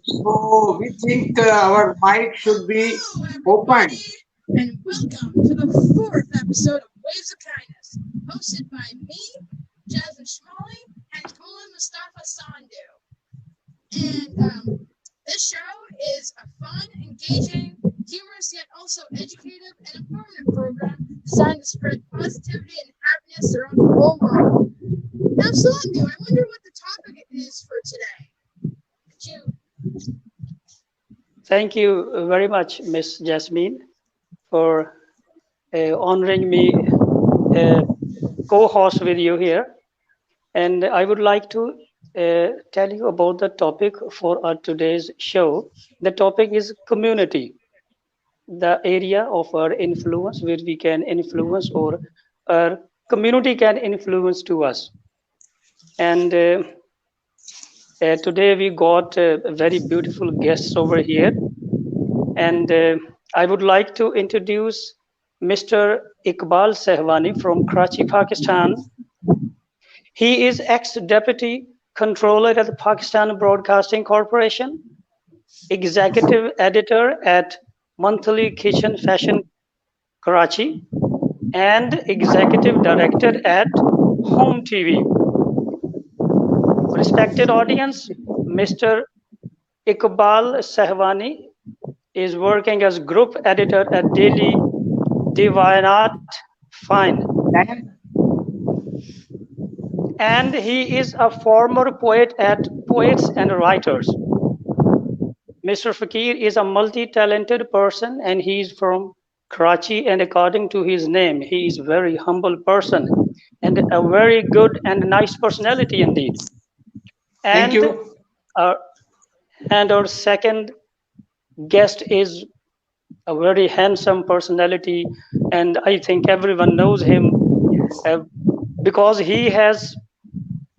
So we think our mic should be Hello, open. everybody, and welcome to the fourth episode of Waves of Kindness, hosted by me, Jasmine Schmalley, and Tola Mustafa Sandu. And this show is a fun, engaging, humorous, yet also educative and informative program designed to spread positivity and happiness around the whole world. Now, Sandu, I wonder what the topic is for today. Could you? Thank you very much, Miss Jasmine, for honoring me co-host with you here. And I would like to tell you about the topic for our today's show. The topic is community, the area of our influence where we can influence or our community can influence to us. And today we got very beautiful guests over here. And I would like to introduce Mr. Iqbal Sehwani from Karachi, Pakistan. He is ex-deputy controller at the Pakistan Broadcasting Corporation, executive editor at Monthly Kitchen Fashion Karachi, and executive director at Home TV. Respected audience, Mr. Iqbal Sehwani is working as group editor at Daily Divanat Fine, And and he is a former poet at Poets and Writers. Mr. Fakir is a multi-talented person and he is from Karachi, and according to his name, he is a very humble person and a very good and nice personality indeed. thank And you. our, and our second guest is a very handsome personality, and I think everyone knows him uh, because he has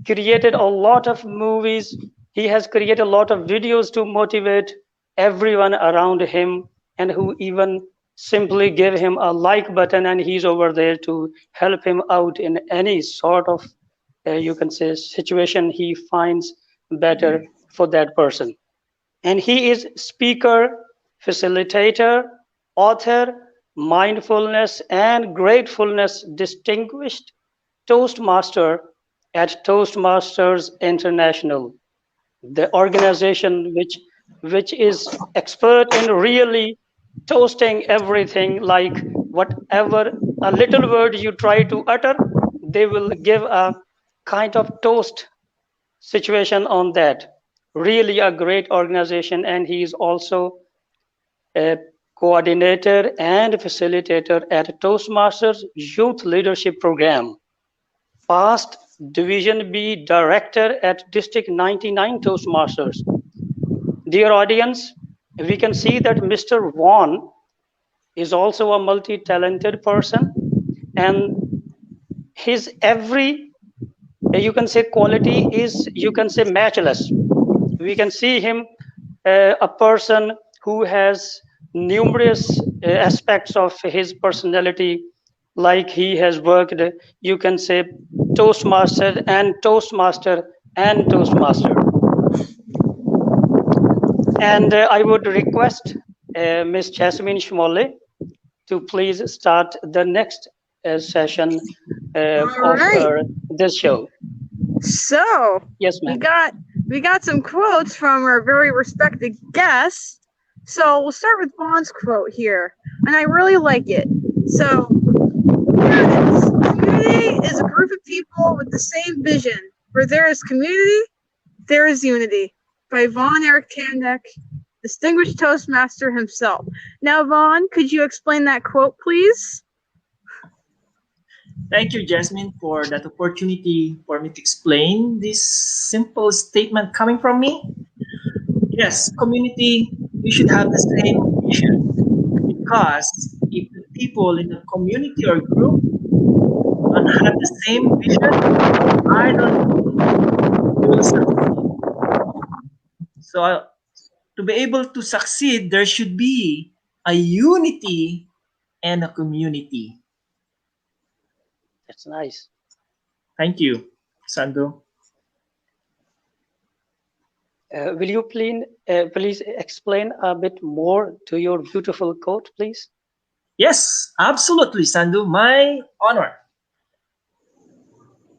created a lot of movies. He has created a lot of videos to motivate everyone around him, and who even simply give him a like button, and he's over there to help him out in any sort of, you can say, situation he finds better for that person. And he is speaker, facilitator, author, mindfulness and gratefulness distinguished Toastmaster at Toastmasters International, the organization which is expert in really toasting everything, like whatever a little word you try to utter, they will give a kind of toast situation on that. Really a great organization, and he is also a coordinator and facilitator at Toastmasters Youth Leadership Program, past Division B Director at District 99 Toastmasters. Dear audience, we can see that Mr. Vaughan is also a multi-talented person, and his every, you can say, quality is, you can say, matchless. We can see him a person who has numerous aspects of his personality, like he has worked, you can say, toastmaster and toastmaster. And I would request Ms. Jasmine Shmole to please start the next session All of right. this show. So Yes, we ma'am. got we got some quotes from our very respected guests. So we'll start with Vaughn's quote here, and I really like it. So here it is. Community is a group of people with the same vision. Where there is community, there is unity. By Vaughn Eric Tandeck, distinguished Toastmaster himself. Now, Vaughn, could you explain that quote, please? Thank you, Jasmine, for that opportunity for me to explain this simple statement coming from me. Yes, community, we should have the same vision because if the people in the community or group don't have the same vision, I don't think we will succeed. So, to be able to succeed, there should be a unity and a community. That's nice. Thank you, Sando. Will you please explain a bit more to your beautiful quote, please? Yes, absolutely, Sandu. My honor.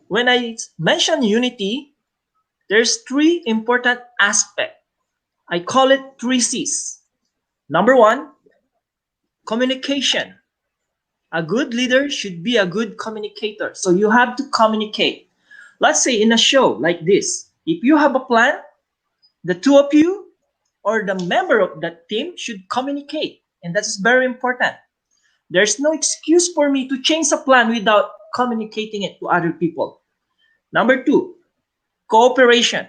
When I mention unity, there's three important aspects. I call it three C's. Number one, communication. A good leader should be a good communicator. So you have to communicate. Let's say in a show like this, if you have a plan, the two of you or the member of that team should communicate. And that's very important. There's no excuse for me to change a plan without communicating it to other people. Number two, cooperation.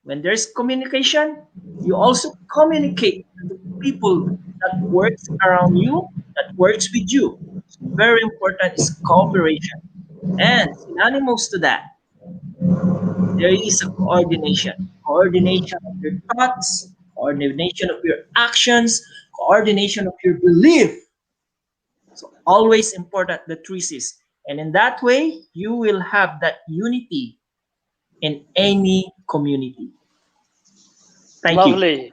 When there's communication, you also communicate to the people that works around you, that works with you. So very important is cooperation. And synonymous to that, there is a coordination. Coordination of your thoughts, coordination of your actions, coordination of your belief. So always important the three C's. And in that way, you will have that unity in any community. Thank you. Lovely,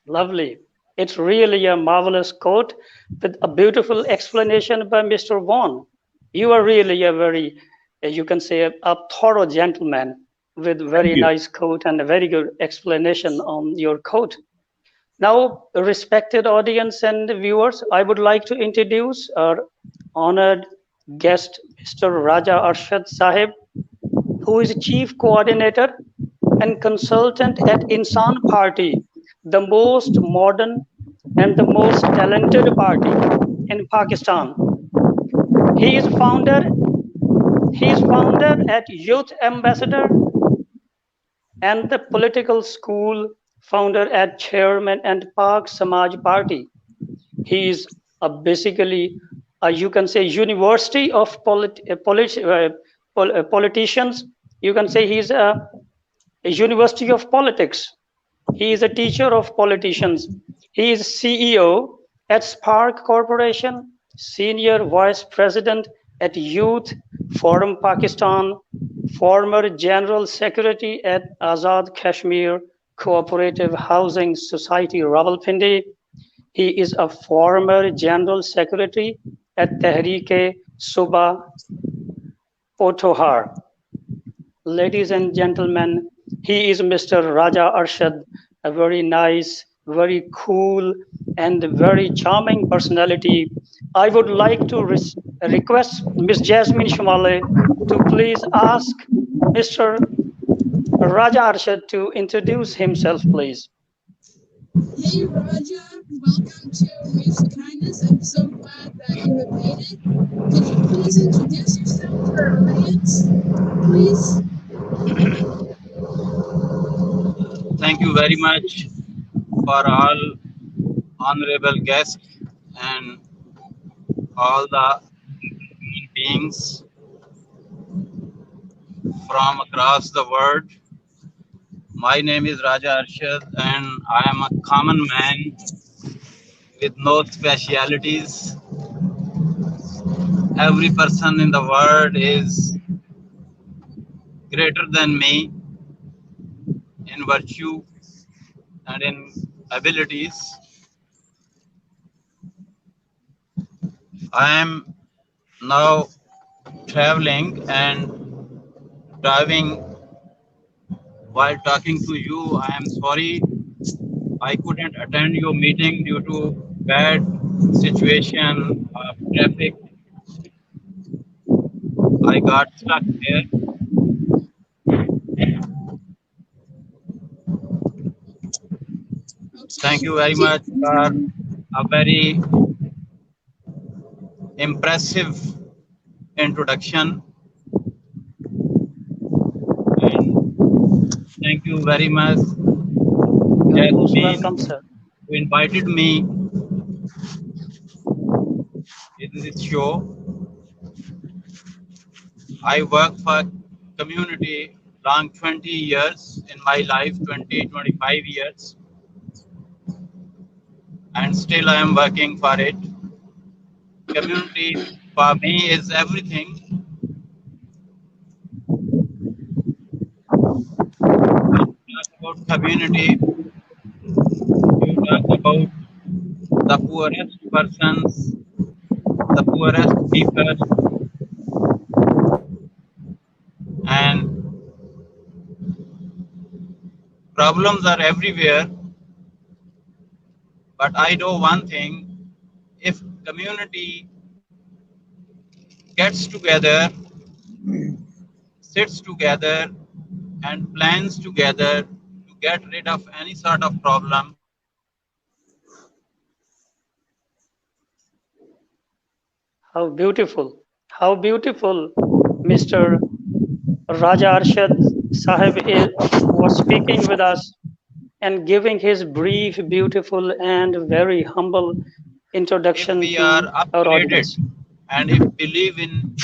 lovely. It's really a marvelous quote with a beautiful explanation by Mr. Vaughan. You are really a very, you can say, a thorough gentleman with Thank very you. nice quote and a very good explanation on your quote. Now, respected audience and viewers, I would like to introduce our honored guest, Mr. Raja Arshad Sahib, who is Chief Coordinator and Consultant at Insan Party, the most modern and the most talented party in Pakistan. He is founder. He is founder at Youth Ambassador and the political school founder at Chairman and Pak Samaj Party. He is basically, you can say, university of politicians. You can say he's a university of politics. He is a teacher of politicians. He is CEO at Spark Corporation, Senior Vice President at Youth Forum Pakistan, former General Secretary at Azad Kashmir Cooperative Housing Society, Rawalpindi. He is a former General Secretary at Tehreek-e-Subah, Potohar. Ladies and gentlemen, he is Mr. Raja Arshad, a very nice, very cool, and very charming personality. I would like to request Ms. Jasmine Shumale to please ask Mr. Raja Arshad to introduce himself, please. Hey Raja, welcome to Music Kindness. I'm so glad that you have made it. Could you please introduce yourself to our audience, please? Thank you very much for all honorable guests and all the beings from across the world. My name is Raja Arshad and I am a common man with no specialities. Every person in the world is greater than me in virtue and in abilities. I am now traveling and driving while talking to you. I am sorry I couldn't attend your meeting due to bad situation of traffic. I got stuck there. Thank Okay. you very much for a very impressive introduction. And thank you very much, You're most Jasmine, welcome, sir. who invited me in this show. I work for community long 20 years in my life, 25 years, and still I am working for it. Community for me is everything. I talk about community, you talk about the poorest persons, the poorest people, and problems are everywhere. But I know one thing, if community gets together, sits together, and plans together to get rid of any sort of problem, How beautiful. How beautiful Mr. Raja Arshad Sahib was speaking with us and giving his brief, beautiful, and very humble if introduction we are to our upgraded audience. and if believe in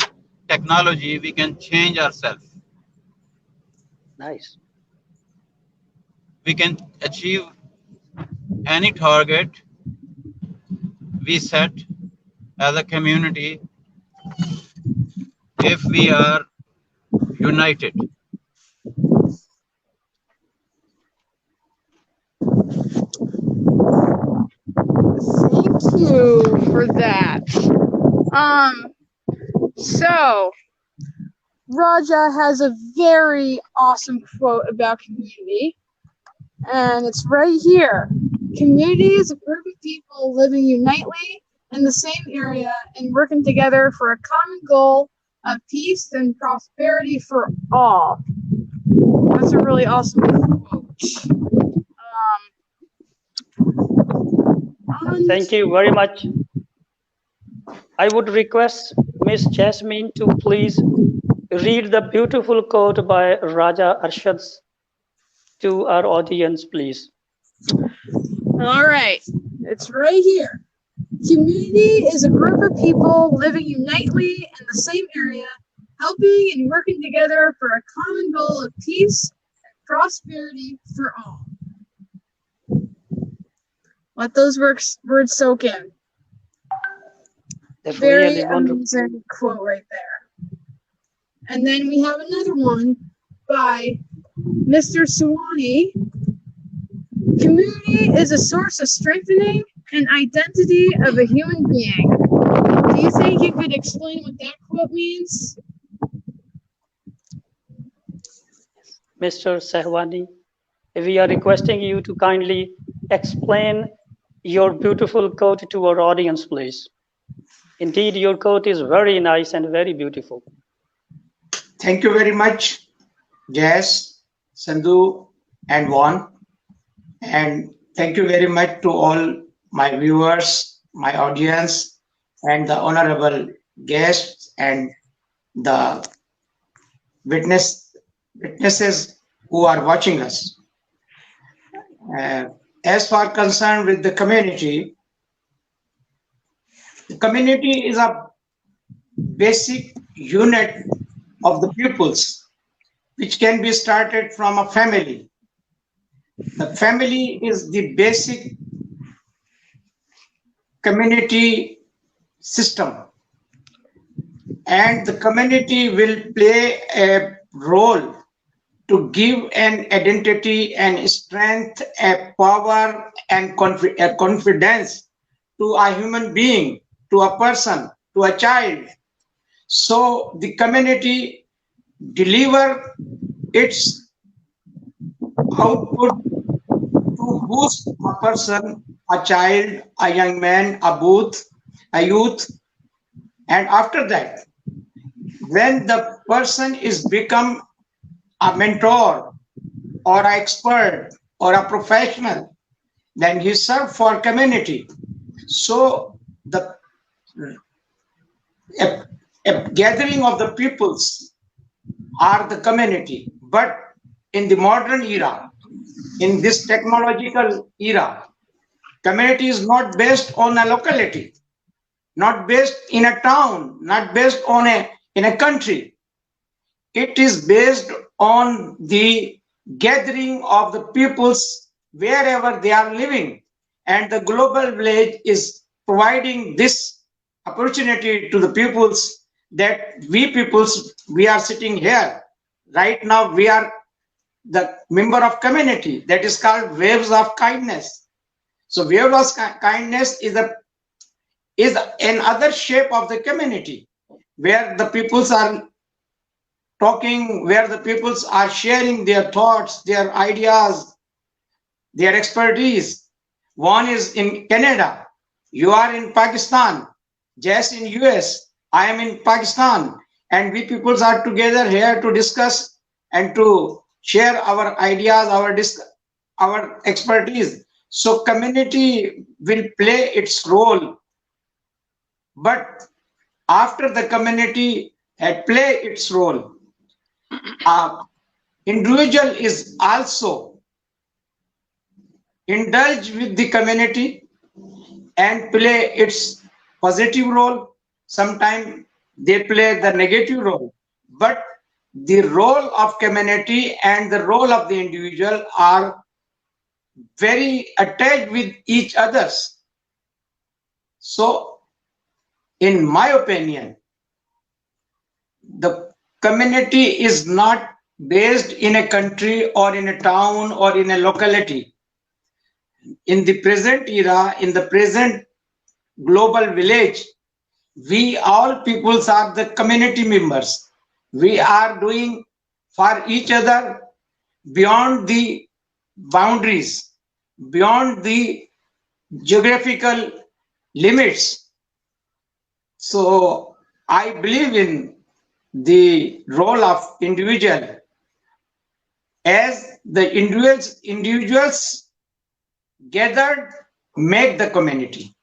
technology, we can change ourselves. Nice. We can achieve any target we set as a community if we are united. Thank you for that. So Raja has a very awesome quote about community, and it's right here. Community is a group of people living unitely in the same area and working together for a common goal of peace and prosperity for all. That's a really awesome quote. Thank you very much. I would request Miss Jasmine to please read the beautiful quote by Raja Arshad to our audience, please. All right, it's right here. Community is a group of people living unitely in the same area, helping and working together for a common goal of peace and prosperity for all. Let those words soak in. That's Very really wonderful. amazing quote right there. And then we have another one by Mr. Sehwani. Community is a source of strengthening and identity of a human being. Do you think you could explain what that quote means? Mr. Sehwani, we are requesting you to kindly explain your beautiful quote to our audience, please. Indeed, your quote is very nice and very beautiful. Thank you very much, Jess, Sandhu, and Juan. And thank you very much to all my viewers, my audience, and the honorable guests and the witnesses who are watching us. As far concerned with the community is a basic unit of the pupils, which can be started from a family. The family is the basic community system, and the community will play a role to give an identity and strength, a power and a confidence to a human being, to a person, to a child. So the community deliver its output to boost a person, a child, a young man, a youth, and after that, when the person is become a mentor or an expert or a professional, then he serve for community. So the a gathering of the peoples are the community. But in the modern era, in this technological era, community is not based on a locality, not based in a town, not based on in a country. It is based on the gathering of the peoples wherever they are living. And the global village is providing this opportunity to the peoples, that we peoples, we are sitting here. Right now, we are the member of community. That is called waves of kindness. So waves of kindness is another shape of the community where the peoples are talking, where the peoples are sharing their thoughts, their ideas, their expertise. One is in Canada, you are in Pakistan, Jess in US, I am in Pakistan, and we peoples are together here to discuss and to share our ideas, our expertise. So community will play its role, but after the community had played its role, uh, individual is also indulge with the community and play its positive role. Sometimes they play the negative role, but the role of community and the role of the individual are very attached with each others. So in my opinion, the community is not based in a country or in a town or in a locality. In the present era, in the present global village, we all peoples are the community members. We are doing for each other beyond the boundaries, beyond the geographical limits. So I believe in the role of individual as the individuals gathered make the community.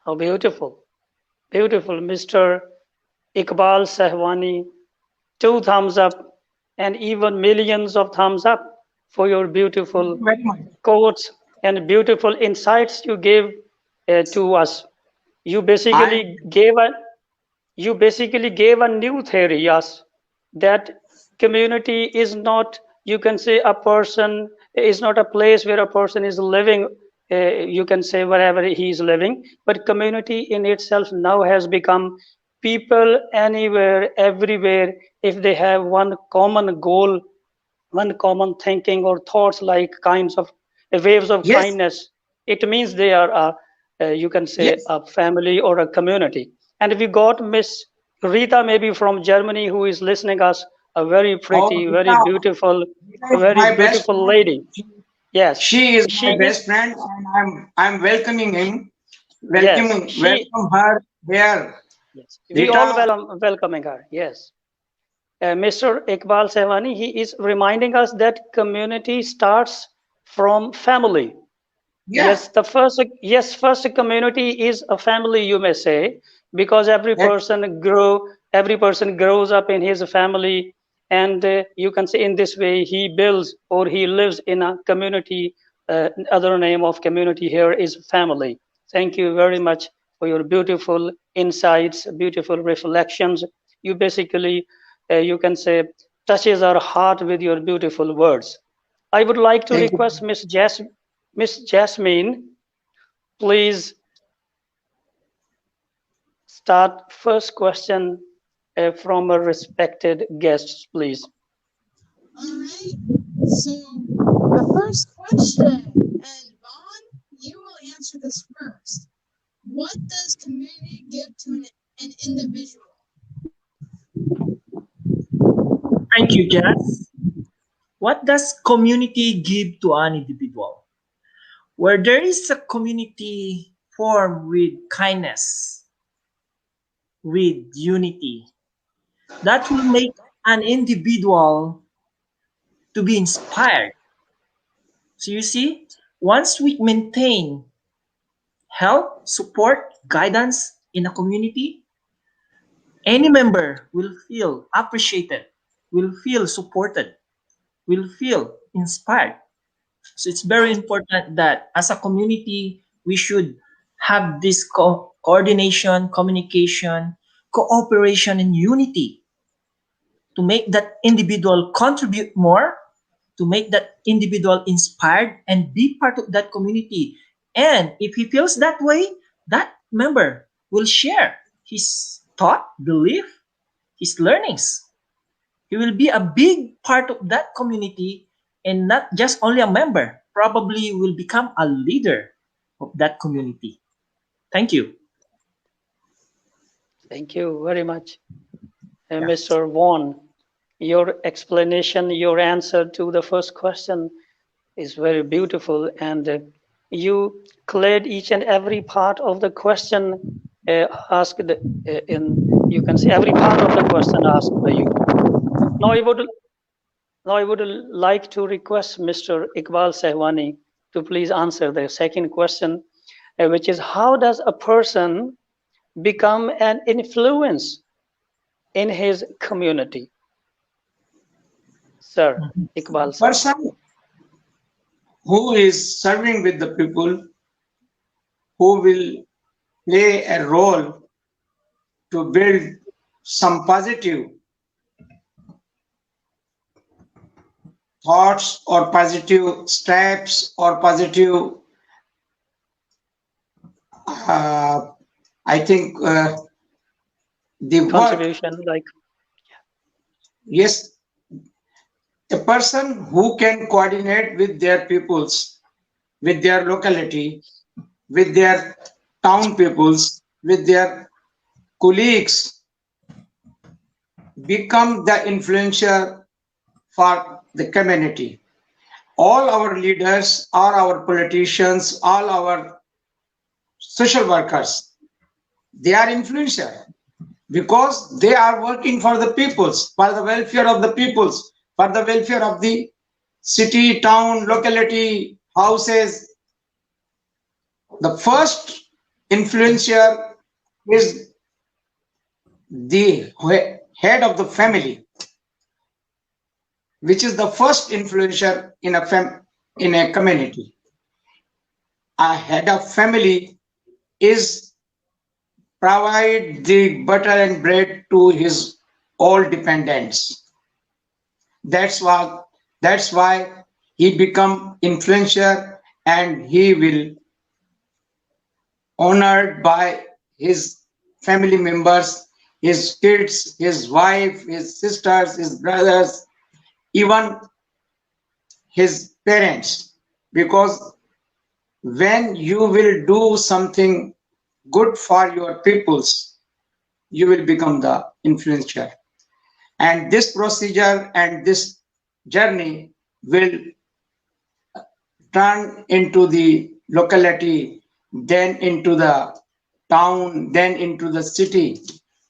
How beautiful. Beautiful, Mr. Iqbal Sehwani. Two thumbs up and even millions of thumbs up for your beautiful Very much. quotes and beautiful insights you gave to us. You I basically gave a you basically gave a new theory, yes, that community is not, you can say, a person is not a place where a person is living, you can say wherever he is living, but community in itself now has become people anywhere, everywhere, if they have one common goal, one common thinking or thoughts like kinds of waves of yes, kindness, it means they are you can say yes. a family or a community. And we got Miss Rita maybe from Germany who is listening us, a very Oh, pretty, very beautiful, Rita a is very my best beautiful friend. lady. Yes, She is she my is. best friend, and I'm welcoming him, Yes, she. welcome her here. Yes, we all Rita, welcoming her. Yes, Mr. Iqbal Sehwani, he is reminding us that community starts from family. yeah, Yes, first community is a family, you may say, because that, every person grows up in his family, and you can say in this way he builds or he lives in a community. Other name of community here is family. Thank you very much for your beautiful insights, beautiful reflections. You basically, you can say, touches our heart with your beautiful words. I would like to thank you. request Miss Jasmine, please start first question from our respected guests, please. All right. So the first question, and Vaughn, you will answer this first. What does community give to an individual? Thank you, Jess. What does community give to an individual? Where there is a community formed with kindness, with unity, that will make an individual to be inspired. So you see, once we maintain help, support, guidance in a community, any member will feel appreciated, will feel supported, will feel inspired. So it's very important that as a community, we should have this coordination, communication, cooperation, and unity to make that individual contribute more, to make that individual inspired and be part of that community. And if he feels that way, that member will share his thought, belief, his learnings. you will be a big part of that community and not just only a member. Probably will become a leader of that community. Thank you. Thank you very much. Yeah. Mr. Vaughan, your explanation, your answer to the first question is very beautiful, and you cleared each and every part of the question asked in, you can say, every part of the question asked by you. Now I would like to request Mr. Iqbal Sehwani to please answer the second question, which is, how does a person become an influence in his community? Sir Iqbal sir. Person who is serving with the people, who will play a role to build some positive thoughts or positive steps or positive, uh, I think the word, Contribution, like, yes, a person who can coordinate with their peoples, with their locality, with their town peoples, with their colleagues, become the influencer for the community. All our leaders, all our politicians, all our social workers, they are influencer because they are working for the peoples, for the welfare of the peoples, for the welfare of the city, town, locality, houses. The first influencer is the head of the family, which is the first influencer in a community. A head of family is provide the butter and bread to his all dependents. That's why he become influencer, and he will honored by his family members, his kids, his wife, his sisters, his brothers, even his parents. Because when you will do something good for your peoples, you will become the influencer. And this procedure and this journey will turn into the locality, then into the town, then into the city,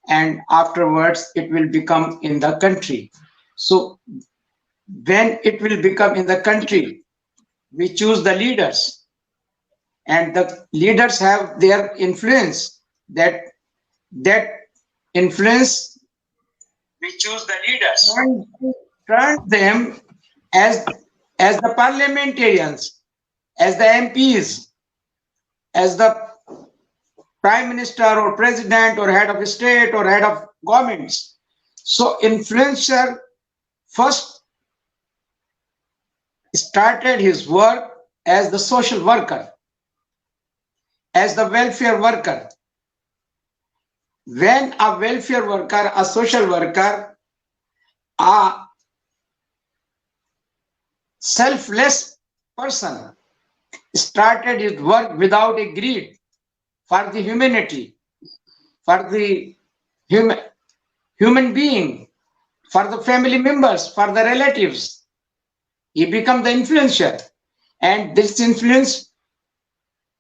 and afterwards it will become in the country. So when it will become in the country, we choose the leaders, and the leaders have their influence. That influence, we choose the leaders, turn them as the parliamentarians, as the MPs, as the prime minister or president or head of state or head of governments. So influencer first started his work as the social worker, as the welfare worker. When a welfare worker, a social worker, a selfless person started his work without a greed for the humanity, for the human being, for the family members, for the relatives, he became the influencer. And this influence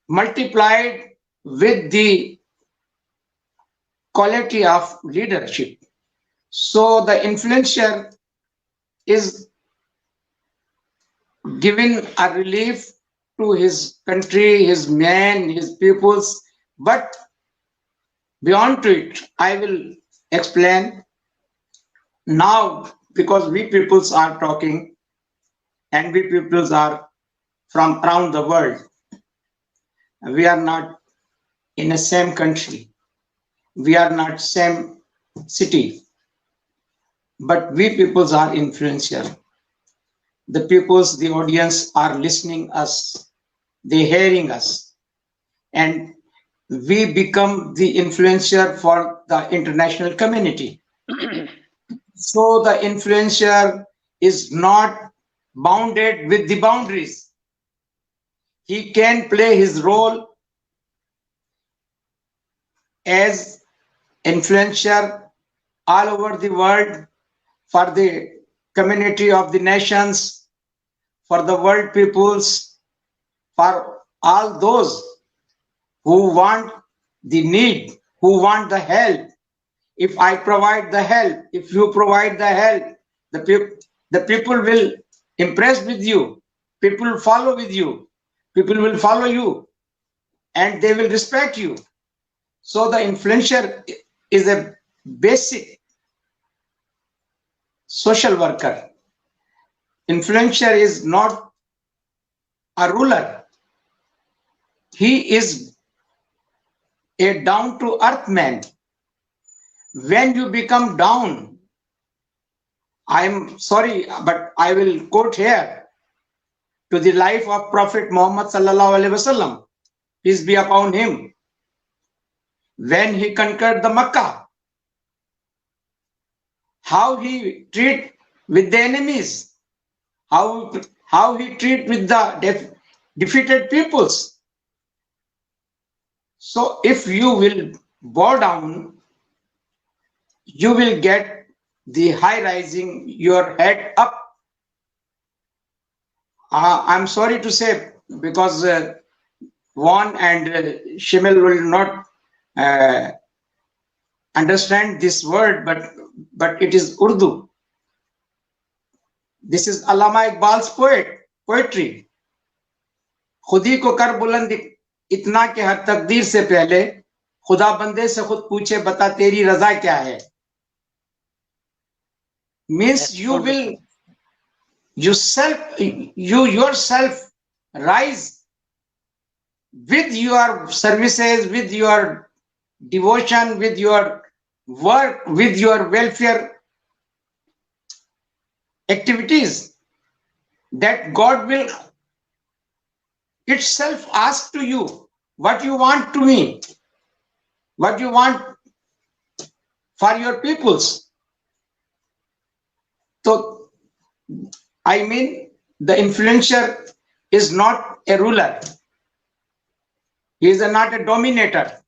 multiplied with the quality of leadership. So the influencer is giving a relief to his country, his men, his peoples. But beyond to it, I will explain now, because we peoples are talking and we peoples are from around the world. We are not in the same country. We are not same city. But we peoples are influential. The peoples, the audience are listening us. They hearing us. And we become the influencer for the international community. So the influencer is not bounded with the boundaries. He can play his role as influencer all over the world for the community of the nations, for the world peoples, for all those who want the need, who want the help. If I provide the help, if you provide the help, the people will impress with you. People will follow with you. People will follow you and they will respect you. So the influencer is a basic social worker. Influencer is not a ruler. He is a down to earth man. When you become down, I'm sorry, but I will quote here to the life of Prophet Muhammad sallallahu alaihi wasallam, peace be upon him. When he conquered the Makkah, how he treat with the enemies, how he treat with the defeated peoples. So if you will bow down, you will get the high rising your head up. I'm sorry to say, because Juan and Shimel will not uh, understand this word, but it is Urdu. This is Allama Iqbal's poetry. खुदी को कर बुलंद इतना कि हर तकदीर से पहले खुदा बंदे से खुद पूछे बता तेरी रजा क्या है. Means you yourself rise with your services, with your devotion, with your work, with your welfare activities, that God will itself ask to you what you want to me, what you want for your peoples. So I mean, the influencer is not a ruler. He is not a dominator.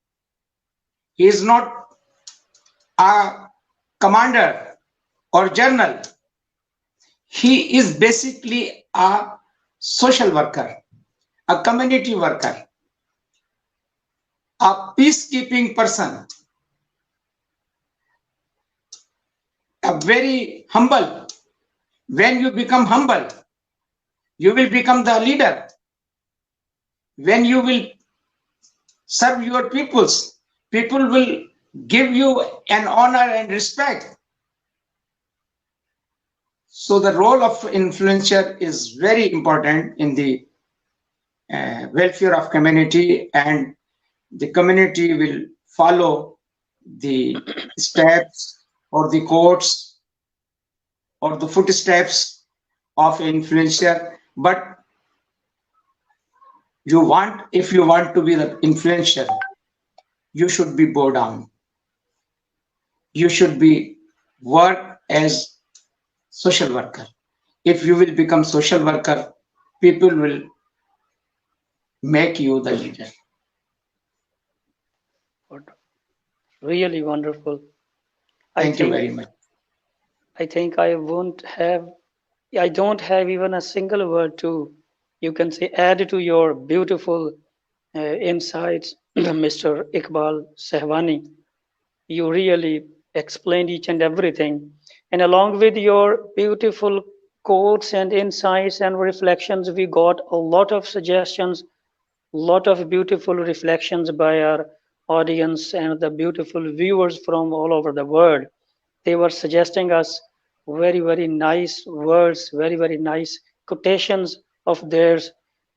He is not a commander or general. He is basically a social worker, a community worker, a peacekeeping person, a very humble. When you become humble, you will become the leader. When you will serve your peoples, people will give you an honor and respect. So the role of influencer is very important in the welfare of community, and the community will follow the steps or the courts or the footsteps of influencer. But if you want to be the influencer, you should be bow down. You should be work as social worker. If you will become social worker, people will make you the leader. Really wonderful. Thank you very much. I think I don't have even a single word to, you can say, add to your beautiful insights, Mr. Iqbal Sehwani. You really explained each and everything. And along with your beautiful quotes and insights and reflections, we got a lot of suggestions, lot of beautiful reflections by our audience and the beautiful viewers from all over the world. They were suggesting us very, very nice words, very, very nice quotations of theirs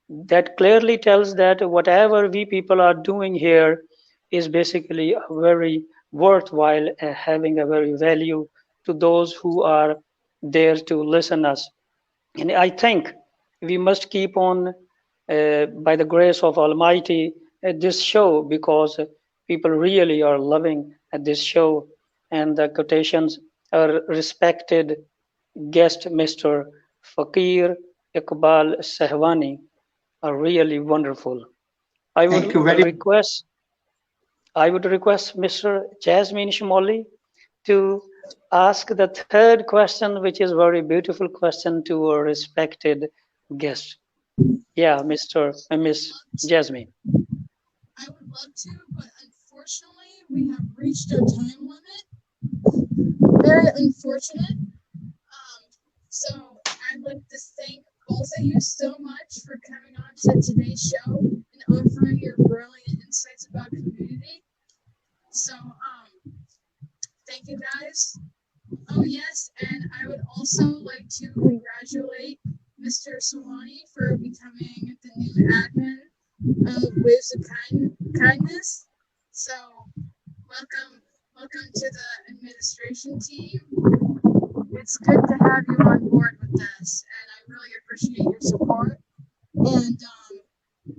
that clearly tells that whatever we people are doing here is basically a very worthwhile, having a very value to those who are there to listen us. And I think we must keep on, by the grace of Almighty, this show, because people really are loving this show, and the quotations our respected guest, Mr. Fakir Iqbal Sehwani, are really wonderful. I would Thank you very much. request I would request Mr. Jasmine Shimoli to ask the third question, which is very beautiful question to our respected guest. Yeah, Mr. and Miss Jasmine. I would love to, but unfortunately, we have reached our time limit. Very unfortunate. So I'd like to thank both of you so much for coming on to today's show and offering your brilliant insights about community. So, thank you guys. Oh, yes, and I would also like to congratulate Mr. Sawani for becoming the new admin of Waves of Kindness. So, welcome to the administration team. It's good to have you on board with us, and I really appreciate your support. And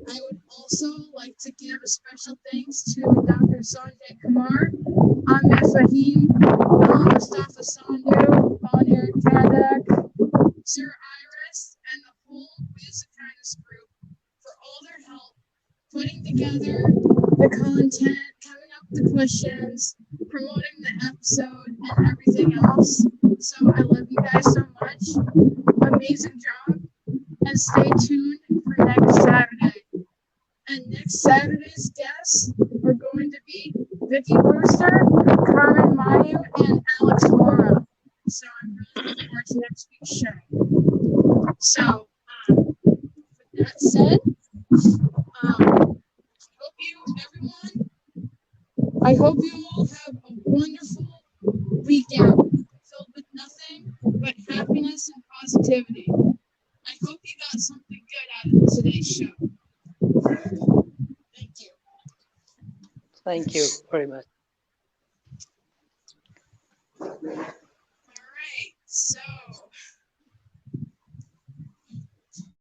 I would also like to give a special thanks to Dr. Sanjay Kumar, Amir Fahim, Mustafa Sandu, Bon Eric Kadak, Sir Iris, and the whole Waves of Kindness group for all their help putting together the content, coming up with the questions, promoting the episode, and everything else. So I love you guys so much. Amazing job. And stay tuned for next Saturday. And next Saturday's guests are going to be Vicky Brewster, Carmen Mayu, and Alex Mora. So I'm really looking forward to next week's show. So, with that said, I hope you all have a wonderful weekend filled with nothing but happiness and positivity. I hope you got something good out of today's show. Thank you. Thank you very much. All right. So